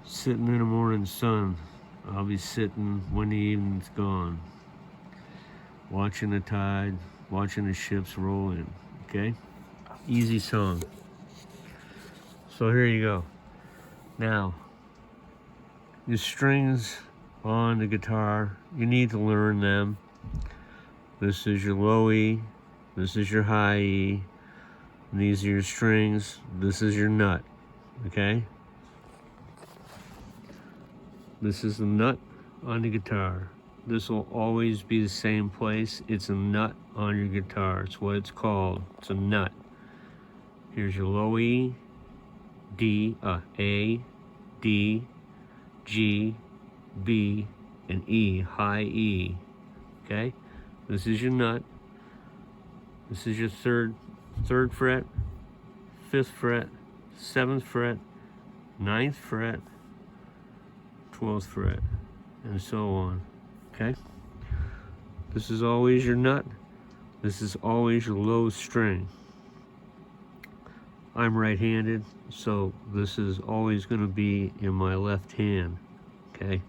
Sitting in the morning sun. I'll be sitting when the evening's gone, watching the tide, watching the ships roll in. Okay? Easy song. So here you go. Now, your strings on the guitar, you need to learn them. This is your low E, this is your high E, and these are your strings, this is your nut, okay? This is the nut on the guitar. This will always be the same place. It's a nut on your guitar. It's what it's called. It's a nut. Here's your low E, A, D, G, B, and E, high E. Okay? This is your nut. This is your third fret, 5th fret, 7th fret, 9th fret, 12th fret, and so on. Okay? This is always your nut. This is always your low string. I'm right-handed, so this is always going to be in my left hand. Okay?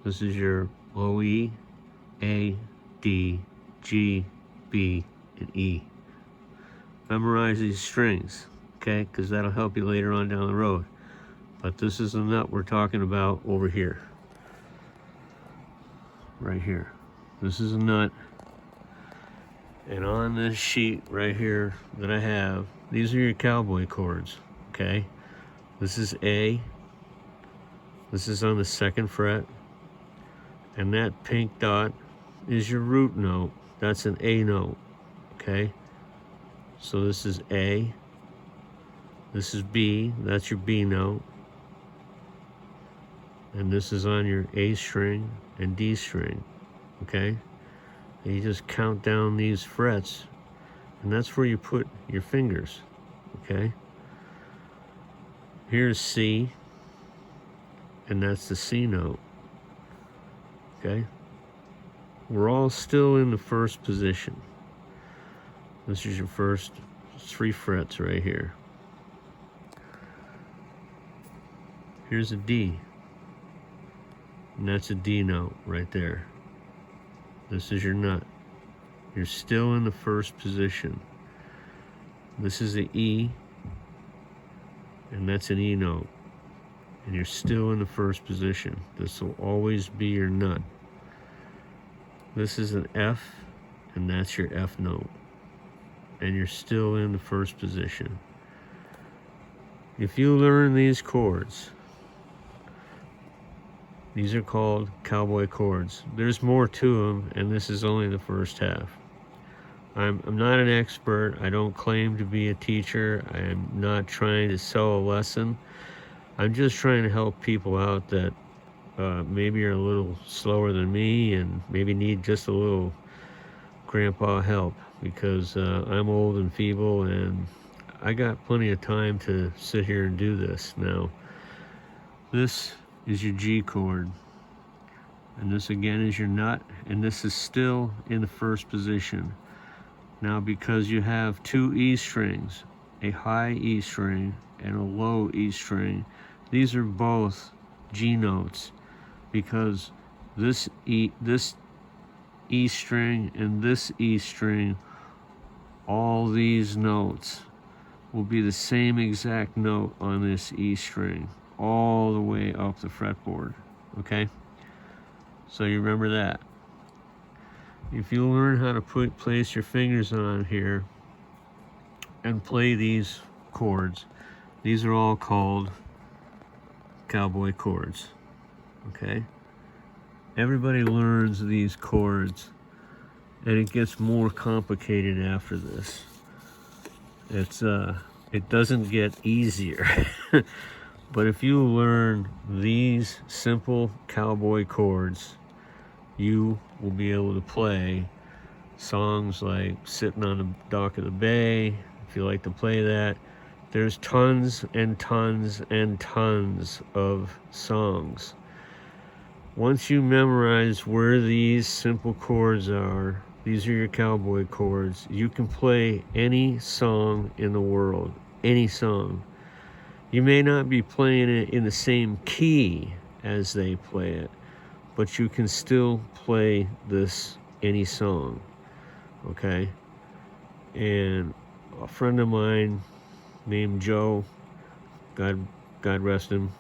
This is your low E, A, D, G, B, and E. Memorize these strings, okay? Because that'll help you later on down the road. But this is the nut we're talking about over here. Right here. This is a nut. And on this sheet right here that I have, these are your cowboy chords, okay? This is A. This is on the 2nd fret. And that pink dot is your root note. That's an A note, okay? So this is A. This is B. That's your B note. And this is on your A string and D string, okay? And you just count down these frets, and that's where you put your fingers, okay? Here's C, and that's the C note, okay? We're all still in the first position. This is your first 3 frets right here. Here's a D. And that's a D note right there. This is your nut. You're still in the first position. This is the E, and that's an E note. And you're still in the first position. This will always be your nut. This is an F, and that's your F note. And you're still in the first position. If you learn these chords, these are called cowboy chords. There's more to them, and this is only the first half. I'm not an expert. I don't claim to be a teacher. I'm not trying to sell a lesson. I'm just trying to help people out that maybe are a little slower than me and maybe need just a little grandpa help, because I'm old and feeble, and I got plenty of time to sit here and do this. Now, this is your G chord, and this again is your nut, and this is still in the first position. Now, because you have 2 E strings, a high E string and a low E string, these are both G notes, because this E string and this E string, all these notes will be the same exact note on this E string, all the way up the fretboard, okay? So you remember that. If you learn how to place your fingers on here and play these chords, these are all called cowboy chords, okay? Everybody learns these chords, and it gets more complicated after this. It doesn't get easier. But if you learn these simple cowboy chords, you will be able to play songs like Sitting on the Dock of the Bay, if you like to play that. There's tons and tons and tons of songs. Once you memorize where these simple chords are, these are your cowboy chords, you can play any song in the world, any song. You may not be playing it in the same key as they play it, but you can still play this any song, okay? And a friend of mine named Joe, God rest him,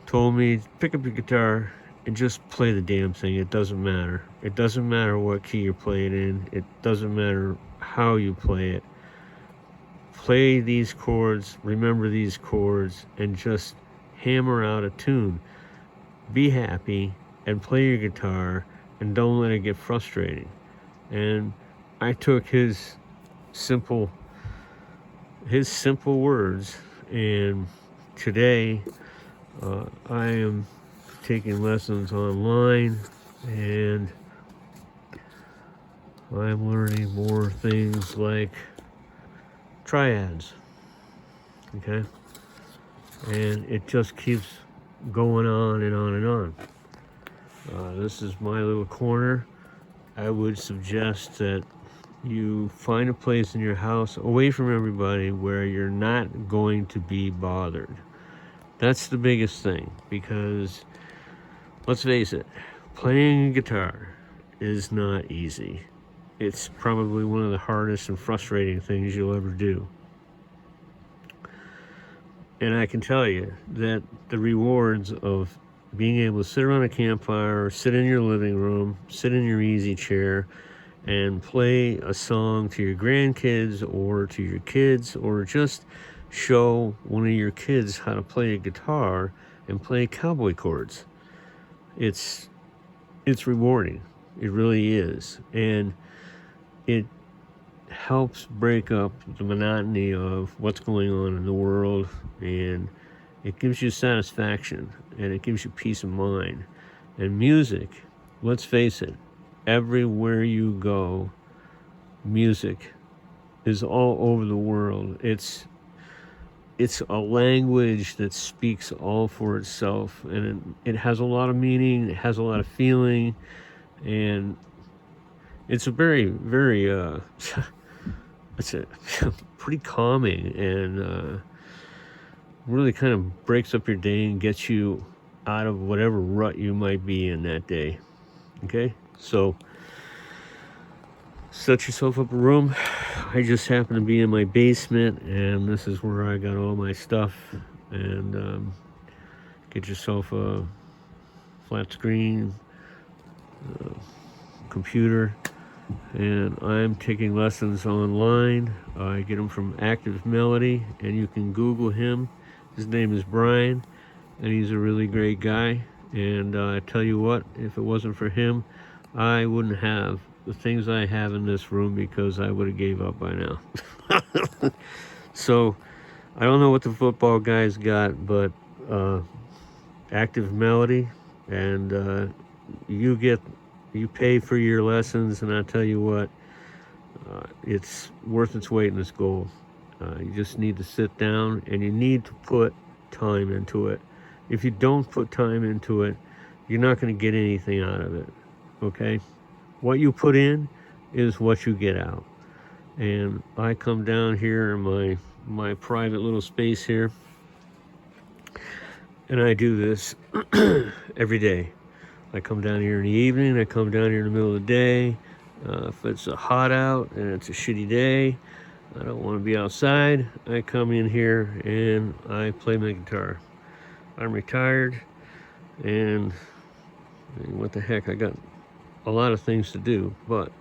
told me, pick up your guitar and just play the damn thing. It doesn't matter. It doesn't matter what key you're playing in. It doesn't matter how you play it. Play these chords, remember these chords, and just hammer out a tune. Be happy and play your guitar, and don't let it get frustrating. And I took his simple words, and today I am taking lessons online, and I'm learning more things like triads, okay? And it just keeps going on and on and on. This is my little corner. I would suggest that you find a place in your house away from everybody where you're not going to be bothered. That's the biggest thing, because let's face it, playing guitar is not easy. It's probably one of the hardest and frustrating things you'll ever do. And I can tell you that the rewards of being able to sit around a campfire, sit in your living room, sit in your easy chair, and play a song to your grandkids or to your kids, or just show one of your kids how to play a guitar and play cowboy chords. It's rewarding. It really is. And it helps break up the monotony of what's going on in the world, and it gives you satisfaction, and it gives you peace of mind. And music, let's face it, everywhere you go, music is all over the world. It's a language that speaks all for itself, and it has a lot of meaning, it has a lot of feeling, and it's a very, very, it's a pretty calming, and really kind of breaks up your day and gets you out of whatever rut you might be in that day. Okay, so set yourself up a room. I just happen to be in my basement, and this is where I got all my stuff. And get yourself a flat screen computer, and I'm taking lessons online. I get them from Active Melody, and you can Google him. His name is Brian, and he's a really great guy. And I tell you what, if it wasn't for him, I wouldn't have the things I have in this room, because I would have gave up by now. So I don't know what the football guys got, but Active Melody, and you pay for your lessons, and I tell you what, it's worth its weight in its gold. You just need to sit down, and you need to put time into it. If you don't put time into it, you're not going to get anything out of it, okay? What you put in is what you get out. And I come down here in my private little space here, and I do this every day. I come down here in the evening, I come down here in the middle of the day. If it's hot out and it's a shitty day, I don't want to be outside, I come in here and I play my guitar. I'm retired, and what the heck, I got a lot of things to do. But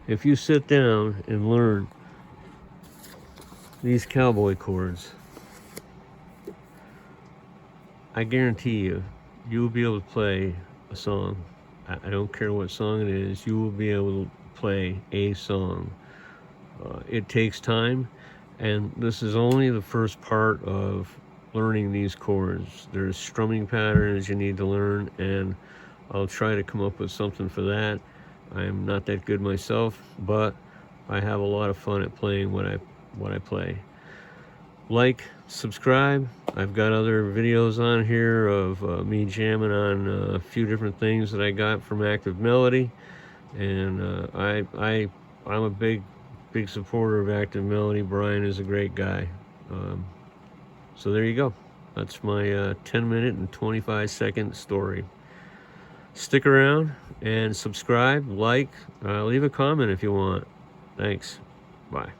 if you sit down and learn these cowboy chords, I guarantee you will be able to play a song. I don't care what song it is, you will be able to play a song. It takes time, and this is only the first part of learning these chords. There's strumming patterns you need to learn, and I'll try to come up with something for that. I'm not that good myself, but I have a lot of fun at playing what I play. Like, subscribe. I've got other videos on here of me jamming on a few different things that I got from Active Melody, and I'm a big supporter of Active Melody. Brian is a great guy. So there you go. That's my 10-minute and 25-second story. Stick around and subscribe, like, leave a comment if you want. Thanks. Bye.